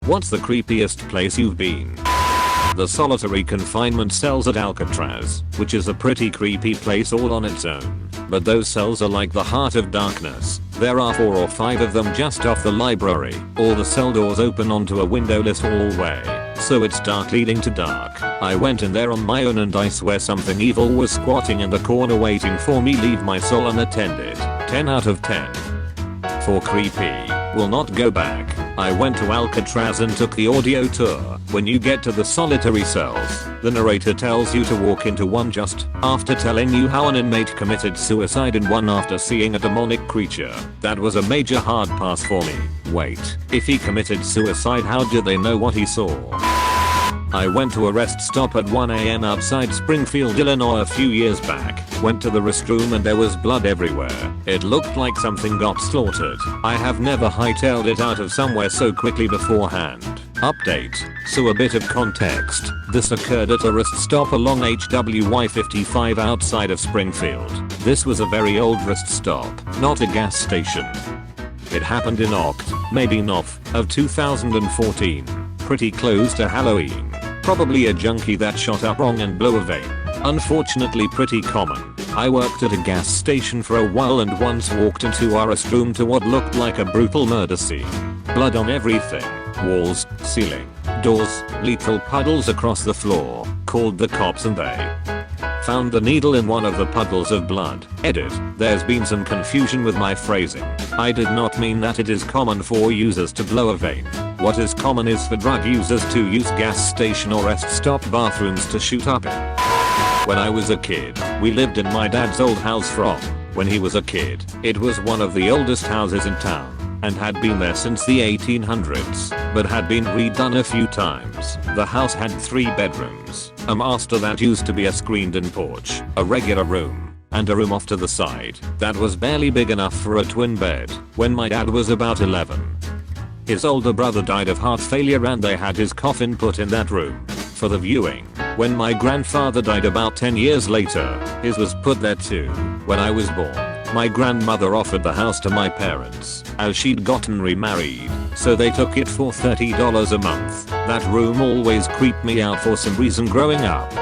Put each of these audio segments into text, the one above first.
What's the creepiest place you've been? The solitary confinement cells at Alcatraz, which is a pretty creepy place all on its own. But those cells are like the heart of darkness. There are 4 or 5 of them just off the library. All the cell doors open onto a windowless hallway, so it's dark leading to dark. I went in there on my own and I swear something evil was squatting in the corner waiting for me. Leave my soul unattended. 10 out of 10. For creepy. Will not go back. I went to Alcatraz and took the audio tour. When you get to the solitary cells, the narrator tells you to walk into one just after telling you how an inmate committed suicide in one after seeing a demonic creature. That was a major hard pass for me. Wait, if he committed suicide, how did they know what he saw? I went to a rest stop at 1 AM outside Springfield, Illinois a few years back. Went to the restroom and there was blood everywhere. It looked like something got slaughtered. I have never hightailed it out of somewhere so quickly beforehand. Update. So a bit of context. This occurred at a rest stop along HWY 55 outside of Springfield. This was a very old rest stop, not a gas station. It happened in maybe Nov, of 2014. Pretty close to Halloween. Probably a junkie that shot up wrong and blew a vein. Unfortunately pretty common. I worked at a gas station for a while and once walked into our restroom to what looked like a brutal murder scene. Blood on everything. Walls, ceiling, doors, literal puddles across the floor. Called the cops and they found the needle in one of the puddles of blood. Edit. There's been some confusion with my phrasing. I did not mean that it is common for users to blow a vein. What is common is for drug users to use gas station or rest stop bathrooms to shoot up in. When I was a kid, we lived in my dad's old house from when he was a kid. It was one of the oldest houses in town and had been there since the 1800s, but had been redone a few times. The house had 3 bedrooms, a master that used to be a screened-in porch, a regular room, and a room off to the side that was barely big enough for a twin bed. When my dad was about 11, his older brother died of heart failure and they had his coffin put in that room for the viewing. When my grandfather died about 10 years later, his was put there too. When I was born, my grandmother offered the house to my parents as she'd gotten remarried, so they took it for $30 a month. That room always creeped me out for some reason growing up,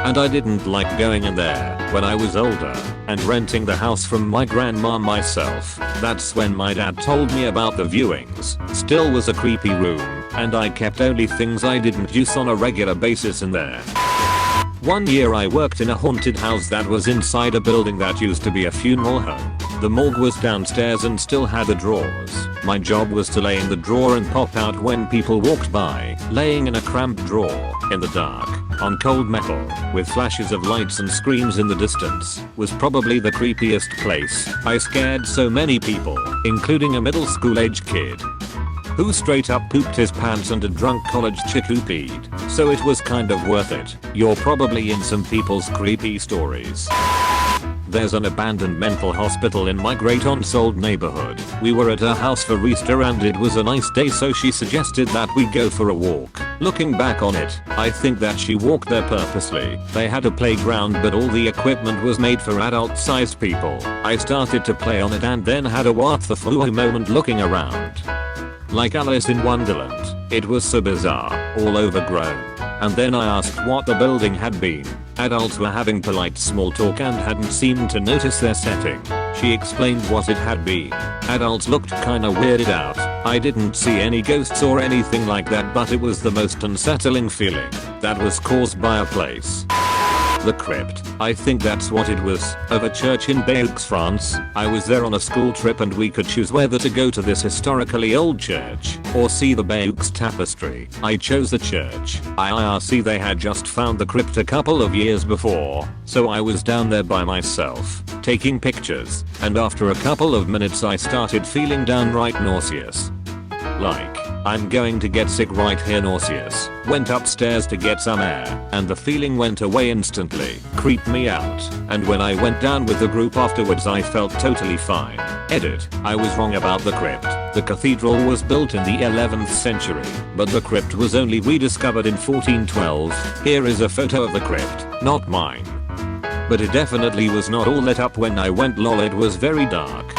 and I didn't like going in there. When I was older and renting the house from my grandma myself, that's when my dad told me about the viewings. Still was a creepy room, and I kept only things I didn't use on a regular basis in there. One year I worked in a haunted house that was inside a building that used to be a funeral home. The morgue was downstairs and still had the drawers. My job was to lay in the drawer and pop out when people walked by. Laying in a cramped drawer, in the dark, on cold metal, with flashes of lights and screams in the distance, was probably the creepiest place. I scared so many people, including a middle school age kid who straight up pooped his pants and a drunk college chick who peed, so it was kind of worth it. You're probably in some people's creepy stories. There's an abandoned mental hospital in my great aunt's old neighborhood. We were at her house for Easter and it was a nice day, so she suggested that we go for a walk. Looking back on it, I think that she walked there purposely. They had a playground but all the equipment was made for adult-sized people. I started to play on it and then had a what the foo moment looking around. Like Alice in Wonderland. It was so bizarre, all overgrown. And then I asked what the building had been. Adults were having polite small talk and hadn't seemed to notice their setting. She explained what it had been. Adults looked kinda weirded out. I didn't see any ghosts or anything like that, but it was the most unsettling feeling that was caused by a place. The crypt, I think that's what it was, of a church in Bayeux, France. I was there on a school trip and we could choose whether to go to this historically old church or see the Bayeux tapestry. I chose the church. IRC, they had just found the crypt a couple of years before, so I was down there by myself, taking pictures, and after a couple of minutes I started feeling downright nauseous. Like, I'm going to get sick right here, nauseous. Went upstairs to get some air, and the feeling went away instantly. Creeped me out. And when I went down with the group afterwards I felt totally fine. Edit. I was wrong about the crypt. The cathedral was built in the 11th century, but the crypt was only rediscovered in 1412. Here is a photo of the crypt, not mine. But it definitely was not all lit up when I went, lol, it was very dark.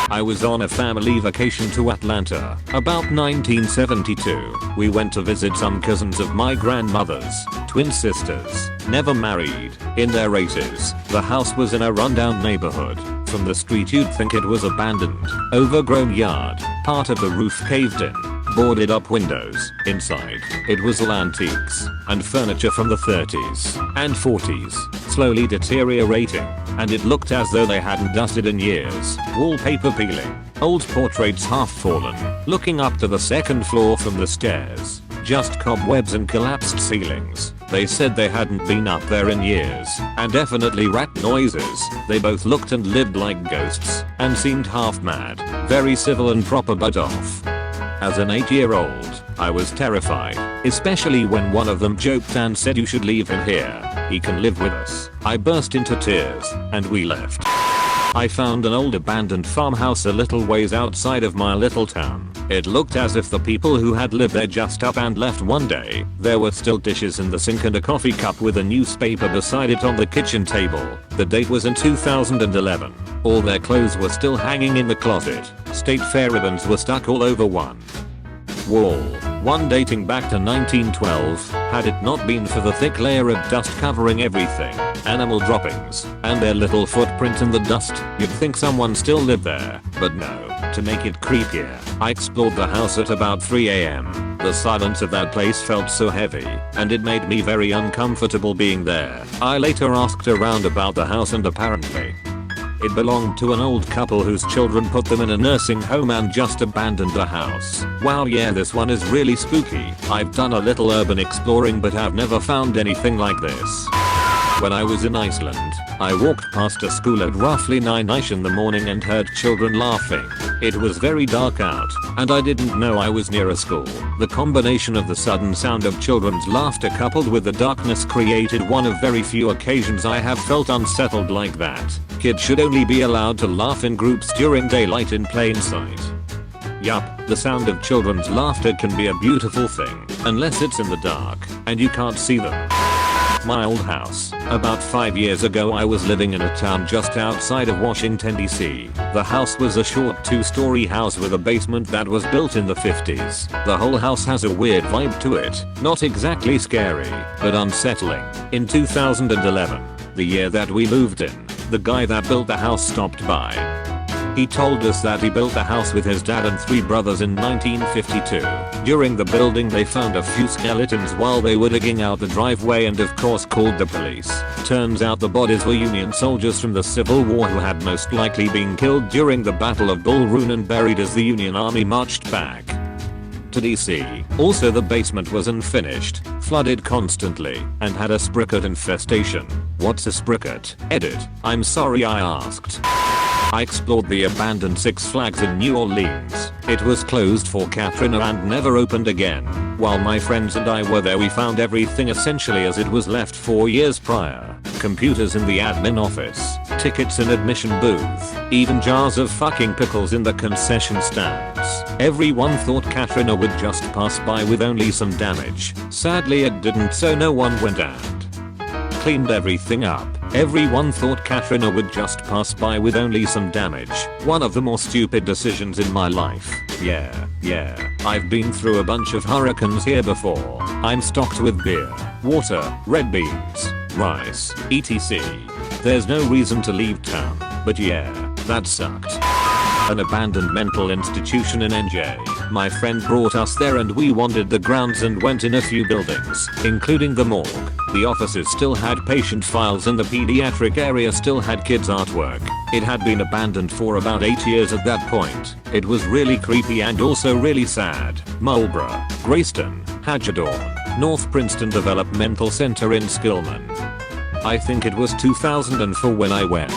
I was on a family vacation to Atlanta, about 1972. We went to visit some cousins of my grandmother's, twin sisters, never married, in their 80s. The house was in a rundown neighborhood. From the street you'd think it was abandoned, overgrown yard, part of the roof caved in, boarded up windows. Inside, it was all antiques and furniture from the 30s and 40s, slowly deteriorating, and it looked as though they hadn't dusted in years. Wallpaper peeling, old portraits half fallen, looking up to the second floor from the stairs. Just cobwebs and collapsed ceilings. They said they hadn't been up there in years, and definitely rat noises. They both looked and lived like ghosts, and seemed half mad. Very civil and proper but off. As an 8-year-old, I was terrified, especially when one of them joked and said, "You should leave him here. He can live with us." I burst into tears, and we left. I found an old abandoned farmhouse a little ways outside of my little town. It looked as if the people who had lived there just up and left one day. There were still dishes in the sink and a coffee cup with a newspaper beside it on the kitchen table. The date was in 2011. All their clothes were still hanging in the closet. State fair ribbons were stuck all over one wall, one dating back to 1912. Had it not been for the thick layer of dust covering everything, animal droppings, and their little footprint in the dust, you'd think someone still lived there. But no. To make it creepier, I explored the house at about 3 AM. The silence of that place felt so heavy, and it made me very uncomfortable being there. I later asked around about the house, and apparently it belonged to an old couple whose children put them in a nursing home and just abandoned the house. Wow, yeah, this one is really spooky. I've done a little urban exploring, but I've never found anything like this. When I was in Iceland, I walked past a school at roughly 9ish in the morning and heard children laughing. It was very dark out, and I didn't know I was near a school. The combination of the sudden sound of children's laughter coupled with the darkness created one of very few occasions I have felt unsettled like that. Kids should only be allowed to laugh in groups during daylight in plain sight. Yup, the sound of children's laughter can be a beautiful thing, unless it's in the dark, and you can't see them. My old house. About 5 years ago I was living in a town just outside of Washington DC. The house was a short 2-story house with a basement that was built in the 50s. The whole house has a weird vibe to it. Not exactly scary, but unsettling. In 2011, the year that we moved in, the guy that built the house stopped by. He told us that he built the house with his dad and 3 brothers in 1952. During the building they found a few skeletons while they were digging out the driveway and of course called the police. Turns out the bodies were Union soldiers from the Civil War who had most likely been killed during the Battle of Bull Run and buried as the Union Army marched back to DC. Also the basement was unfinished, flooded constantly, and had a spricket infestation. What's a spricket? Edit. I'm sorry I asked. I explored the abandoned Six Flags in New Orleans. It was closed for Katrina and never opened again. While my friends and I were there we found everything essentially as it was left 4 years prior. Computers in the admin office, tickets in admission booth, even jars of fucking pickles in the concession stands. Everyone thought Katrina would just pass by with only some damage. Sadly it didn't, so no one went and cleaned everything up. Everyone thought Katrina would just pass by with only some damage. One of the more stupid decisions in my life. Yeah. I've been through a bunch of hurricanes here before. I'm stocked with beer, water, red beans, rice, etc. There's no reason to leave town. But yeah, that sucked. An abandoned mental institution in NJ. My friend brought us there and we wandered the grounds and went in a few buildings, including the morgue. The offices still had patient files and the pediatric area still had kids artwork. It had been abandoned for about 8 years at that point. It was really creepy and also really sad. Marlborough, Greyston, Hagedorn, North Princeton Developmental Center in Skillman. I think it was 2004 when I went.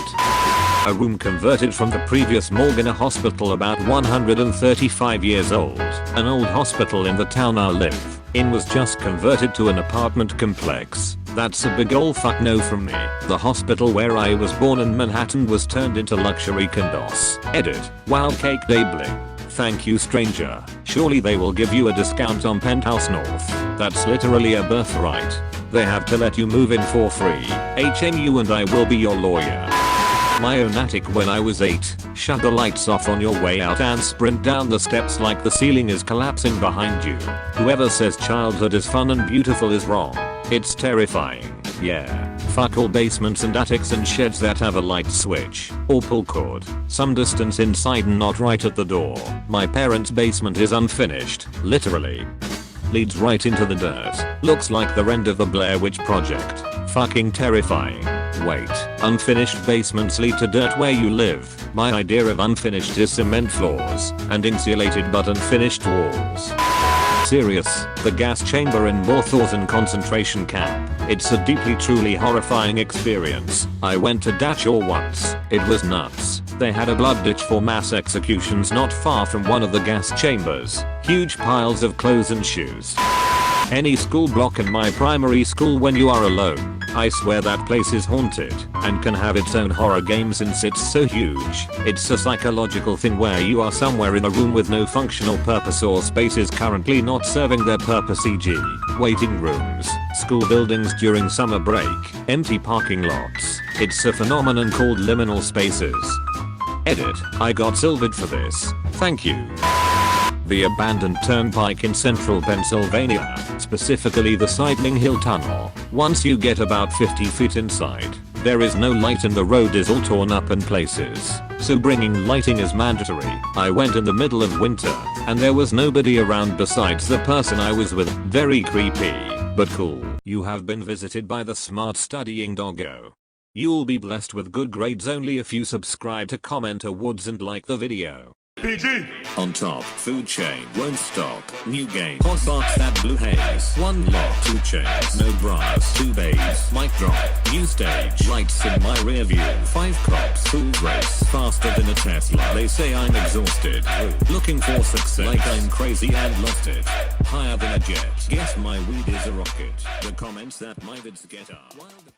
A room converted from the previous morgue in a hospital about 135 years old. An old hospital in the town I live in was just converted to an apartment complex. That's a big ol' fuck no from me. The hospital where I was born in Manhattan was turned into luxury condos. Edit. Wow, cake day bling. Thank you stranger. Surely they will give you a discount on Penthouse North. That's literally a birthright. They have to let you move in for free. HMU and I will be your lawyer. my own attic when I was 8. Shut the lights off on your way out and sprint down the steps like the ceiling is collapsing behind you. Whoever says childhood is fun and beautiful is wrong. It's terrifying. Yeah. Fuck all basements and attics and sheds that have a light switch or pull cord some distance inside and not right at the door. My parents' basement is unfinished, literally. Leads right into the dirt. Looks like the end of the Blair Witch Project. Fucking terrifying. Wait, unfinished basements lead to dirt where you live. My idea of unfinished is cement floors and insulated but unfinished walls. Serious, the gas chamber in Morthorton concentration camp. It's a deeply truly horrifying experience. I went to Dachau once. It was nuts. They had a blood ditch for mass executions not far from one of the gas chambers. Huge piles of clothes and shoes. Any school block in my primary school when you are alone. I swear that place is haunted and can have its own horror game since it's so huge. It's a psychological thing where you are somewhere in a room with no functional purpose or spaces currently not serving their purpose, e.g. waiting rooms, school buildings during summer break, empty parking lots. It's a phenomenon called liminal spaces. Edit, I got silvered for this. Thank you. The abandoned turnpike in central Pennsylvania, specifically the Sidling Hill Tunnel. Once you get about 50 feet inside, there is no light and the road is all torn up in places, so bringing lighting is mandatory. I went in the middle of winter, and there was nobody around besides the person I was with. Very creepy, but cool. You have been visited by the smart studying doggo. You'll be blessed with good grades only if you subscribe to Comment Awards and like the video. PG! On top, food chain, won't stop, new game, hot box that blue haze, 1 lock, 2 chains, no bras, 2 babes, mic drop, new stage, lights in my rear view, 5 cops, full race, faster than a Tesla, they say I'm exhausted, looking for success, like I'm crazy and lost it, higher than a jet, guess my weed is a rocket, the comments that my vids get are wild.